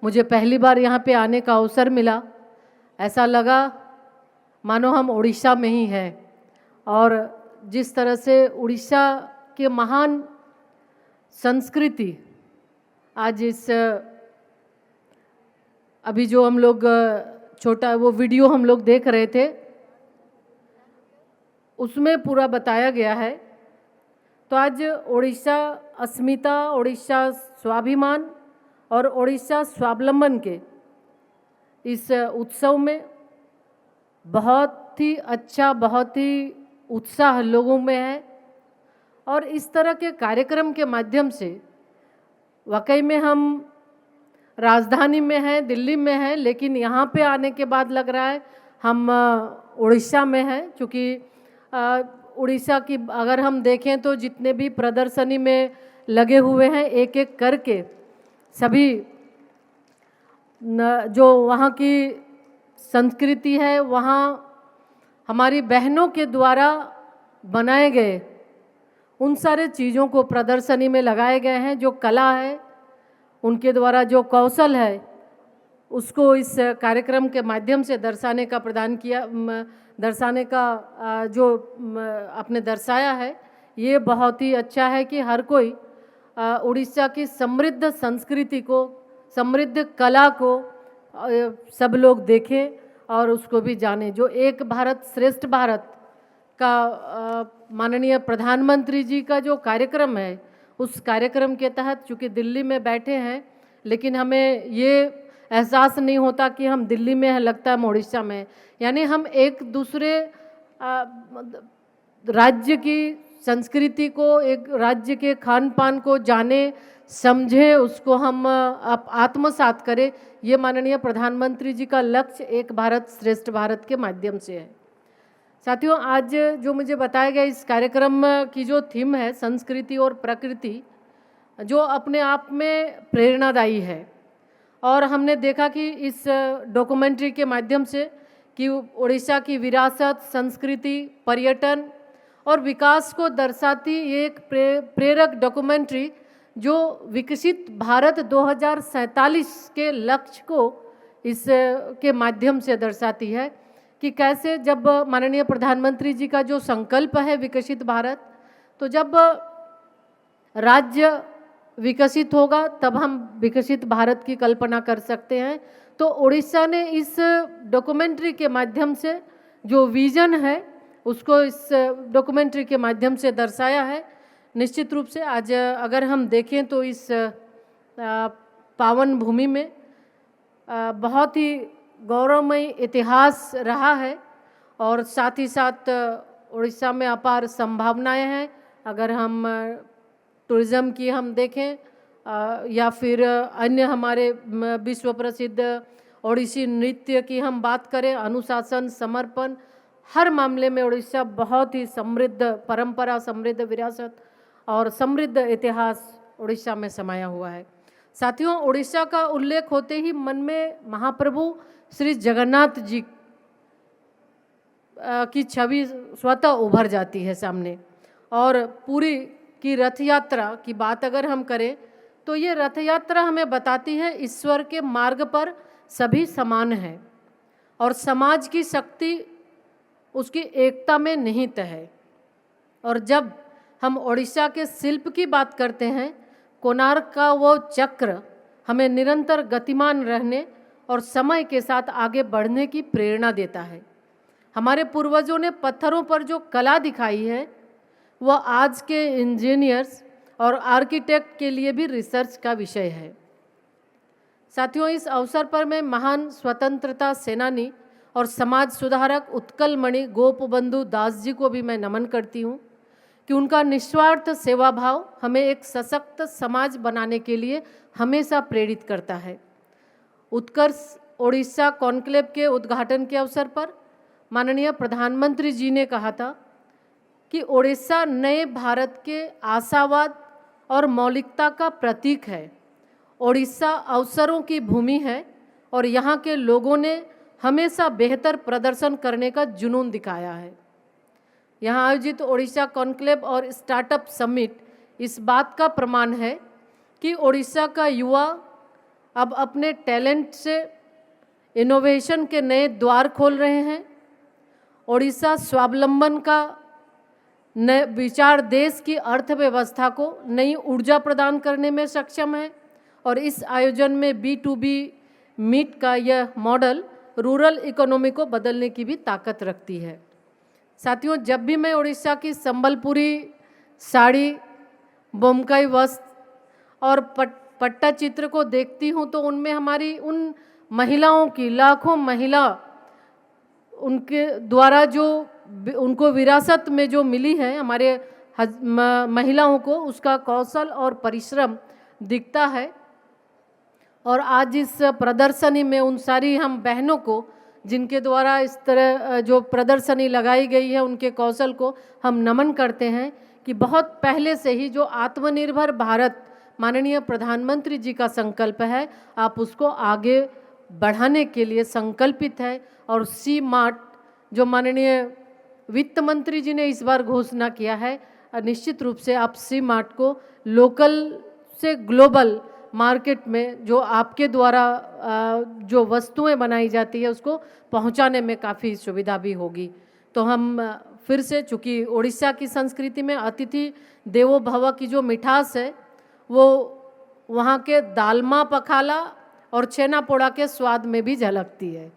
मुझे पहली बार यहाँ पे आने का अवसर मिला, ऐसा लगा मानो हम उड़ीसा में ही हैं। और जिस तरह से उड़ीसा के महान संस्कृति आज इस अभी जो हम लोग छोटा वो वीडियो हम लोग देख रहे थे, उसमें पूरा बताया गया है। तो आज उड़ीसा अस्मिता, उड़ीसा स्वाभिमान और उड़ीसा स्वावलंबन के इस उत्सव में बहुत ही अच्छा, बहुत ही उत्साह लोगों में है। और इस तरह के कार्यक्रम के माध्यम से वाकई में हम राजधानी में हैं, दिल्ली में हैं, लेकिन यहाँ पे आने के बाद लग रहा है हम उड़ीसा में हैं। क्योंकि उड़ीसा की अगर हम देखें तो जितने भी प्रदर्शनी में लगे हुए हैं, एक एक करके सभी जो वहाँ की संस्कृति है, वहाँ हमारी बहनों के द्वारा बनाए गए उन सारे चीज़ों को प्रदर्शनी में लगाए गए हैं। जो कला है, उनके द्वारा जो कौशल है, उसको इस कार्यक्रम के माध्यम से दर्शाने का दर्शाने का जो आपने दर्शाया है, ये बहुत ही अच्छा है कि हर कोई उड़ीसा की समृद्ध संस्कृति को, समृद्ध कला को सब लोग देखें और उसको भी जाने। जो एक भारत श्रेष्ठ भारत का माननीय प्रधानमंत्री जी का जो कार्यक्रम है, उस कार्यक्रम के तहत चूँकि दिल्ली में बैठे हैं, लेकिन हमें ये एहसास नहीं होता कि हम दिल्ली में हैं, लगता है हम उड़ीसा में। यानी हम एक दूसरे राज्य की संस्कृति को, एक राज्य के खान पान को जाने समझे, उसको हम आत्मसात करें, ये माननीय प्रधानमंत्री जी का लक्ष्य एक भारत श्रेष्ठ भारत के माध्यम से है। साथियों, आज जो मुझे बताया गया इस कार्यक्रम की जो थीम है संस्कृति और प्रकृति, जो अपने आप में प्रेरणादायी है। और हमने देखा कि इस डॉक्यूमेंट्री के माध्यम से कि उड़ीसा की विरासत, संस्कृति, पर्यटन और विकास को दर्शाती एक प्रेरक डॉक्यूमेंट्री जो विकसित भारत 2047 के लक्ष्य को इस के माध्यम से दर्शाती है कि कैसे जब माननीय प्रधानमंत्री जी का जो संकल्प है विकसित भारत, तो जब राज्य विकसित होगा तब हम विकसित भारत की कल्पना कर सकते हैं। तो उड़ीसा ने इस डॉक्यूमेंट्री के माध्यम से जो विजन है उसको इस डॉक्यूमेंट्री के माध्यम से दर्शाया है। निश्चित रूप से आज अगर हम देखें तो इस पावन भूमि में बहुत ही गौरवमय इतिहास रहा है और साथ ही साथ उड़ीसा में अपार संभावनाएं हैं। अगर हम टूरिज़्म की हम देखें या फिर अन्य हमारे विश्व प्रसिद्ध ओडिसी नृत्य की हम बात करें, अनुशासन, समर्पण, हर मामले में उड़ीसा बहुत ही समृद्ध परंपरा, समृद्ध विरासत और समृद्ध इतिहास उड़ीसा में समाया हुआ है। साथियों, उड़ीसा का उल्लेख होते ही मन में महाप्रभु श्री जगन्नाथ जी की छवि स्वतः उभर जाती है सामने। और पूरी की रथ यात्रा की बात अगर हम करें तो ये रथ यात्रा हमें बताती है ईश्वर के मार्ग पर सभी समान हैं और समाज की शक्ति उसकी एकता में निहित है। और जब हम उड़ीसा के शिल्प की बात करते हैं, कोणार्क का वो चक्र हमें निरंतर गतिमान रहने और समय के साथ आगे बढ़ने की प्रेरणा देता है। हमारे पूर्वजों ने पत्थरों पर जो कला दिखाई है, वह आज के इंजीनियर्स और आर्किटेक्ट के लिए भी रिसर्च का विषय है। साथियों, इस अवसर पर मैं महान स्वतंत्रता सेनानी और समाज सुधारक उत्कल मणि गोपबंधु दास जी को भी मैं नमन करती हूँ कि उनका निस्वार्थ सेवा भाव हमें एक सशक्त समाज बनाने के लिए हमेशा प्रेरित करता है। उत्कर्ष ओडिशा कॉन्क्लेव के उद्घाटन के अवसर पर माननीय प्रधानमंत्री जी ने कहा था कि ओडिशा नए भारत के आशावाद और मौलिकता का प्रतीक है। ओडिशा अवसरों की भूमि है और यहाँ के लोगों ने हमेशा बेहतर प्रदर्शन करने का जुनून दिखाया है। यहाँ आयोजित ओडिशा कॉन्क्लेव और स्टार्टअप समिट इस बात का प्रमाण है कि ओडिशा का युवा अब अपने टैलेंट से इनोवेशन के नए द्वार खोल रहे हैं। ओडिशा स्वावलंबन का नए विचार देश की अर्थव्यवस्था को नई ऊर्जा प्रदान करने में सक्षम है और इस आयोजन में B2B मीट का यह मॉडल रूरल इकोनॉमी को बदलने की भी ताकत रखती है। साथियों, जब भी मैं उड़ीसा की संबलपुरी साड़ी, बोमकाई वस्त्र और पट्टा चित्र को देखती हूँ तो उनमें हमारी उन महिलाओं की, लाखों महिला उनके द्वारा जो उनको विरासत में जो मिली है हमारे महिलाओं को, उसका कौशल और परिश्रम दिखता है। और आज इस प्रदर्शनी में उन सारी हम बहनों को जिनके द्वारा इस तरह जो प्रदर्शनी लगाई गई है, उनके कौशल को हम नमन करते हैं कि बहुत पहले से ही जो आत्मनिर्भर भारत माननीय प्रधानमंत्री जी का संकल्प है, आप उसको आगे बढ़ाने के लिए संकल्पित है। और सी मार्ट जो माननीय वित्त मंत्री जी ने इस बार घोषणा किया है, निश्चित रूप से आप सी मार्ट को लोकल से ग्लोबल मार्केट में जो आपके द्वारा जो वस्तुएं बनाई जाती है उसको पहुंचाने में काफ़ी सुविधा भी होगी। तो हम फिर से, चूँकि उड़ीसा की संस्कृति में अतिथि देवो भव की जो मिठास है वो वहाँ के दालमा पखाला और छेना पोड़ा के स्वाद में भी झलकती है।